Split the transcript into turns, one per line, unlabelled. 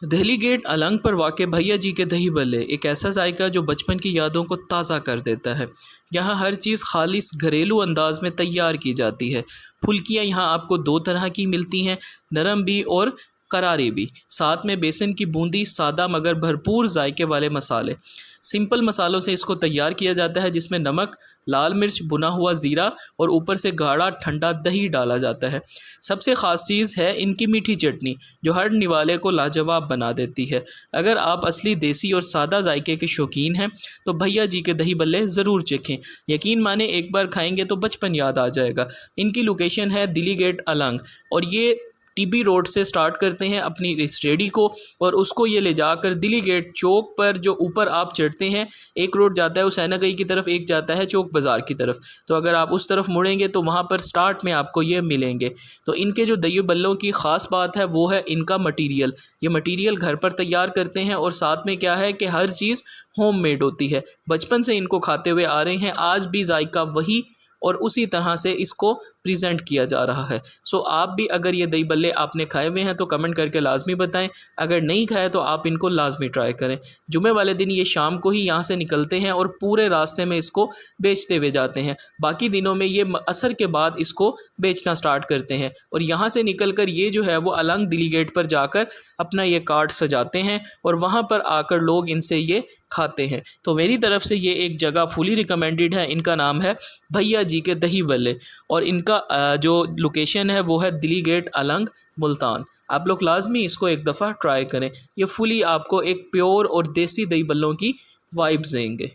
Delhi gate Alang पर वाक़ भैया जी के दही बल्ले एक ऐसा जायका जो बचपन की यादों को ताज़ा कर देता है। यहाँ हर चीज़ खालिस घरेलू अंदाज में तैयार की जाती है। फुल्कियाँ यहाँ आपको दो तरह की मिलती हैं, नरम भी और करारी भी। साथ में बेसन की बूंदी, सादा मगर भरपूर जायके वाले मसाले। सिंपल मसालों से इसको तैयार किया जाता है, जिसमें नमक, लाल मिर्च, बुना हुआ ज़ीरा और ऊपर से गाढ़ा ठंडा दही डाला जाता है। सबसे ख़ास चीज़ है इनकी मीठी चटनी, जो हर निवाले को लाजवाब बना देती है। अगर आप असली देसी और सादा जायके के शौकीन हैं तो भैया जी के दही बल्ले ज़रूर चखें। यकीन माने, एक बार खाएंगे तो बचपन याद आ जाएगा। इनकी लोकेशन है दिल्ली गेट अलंग, और ये टीबी रोड से स्टार्ट करते हैं अपनी इस रेडी को, और उसको ये ले जाकर दिल्ली गेट चौक पर जो ऊपर आप चढ़ते हैं, एक रोड जाता है हुसैना गई की तरफ, एक जाता है चौक बाज़ार की तरफ। तो अगर आप उस तरफ मुड़ेंगे तो वहाँ पर स्टार्ट में आपको ये मिलेंगे। तो इनके जो दही बल्लों की ख़ास बात है वो है इनका मटीरियल। ये मटीरियल घर पर तैयार करते हैं, और साथ में क्या है कि हर चीज़ होममेड होती है। बचपन से इनको खाते हुए आ रहे हैं, आज भी जायका वही और उसी तरह से इसको प्रेजेंट किया जा रहा है। सो आप भी अगर ये दही बल्ले आपने खाए हुए हैं तो कमेंट करके लाजमी बताएं। अगर नहीं खाए तो आप इनको लाजमी ट्राई करें। जुमे वाले दिन ये शाम को ही यहाँ से निकलते हैं और पूरे रास्ते में इसको बेचते हुए जाते हैं। बाकी दिनों में ये असर के बाद इसको बेचना स्टार्ट करते हैं, और यहाँ से निकल कर ये जो है वो अलंग दिल्ली गेट पर जाकर अपना ये कार्ट सजाते हैं, और वहाँ पर आकर लोग इनसे ये खाते हैं। तो मेरी तरफ से ये एक जगह फुली रिकमेंडेड है। इनका नाम है भैया जी के दही बल्ले, और इनका जो लोकेशन है वो है दिल्ली गेट अलंग मुल्तान। आप लोग लाजमी इसको एक दफ़ा ट्राई करें। ये फुली आपको एक प्योर और देसी दही बल्लों की वाइब्स देंगे।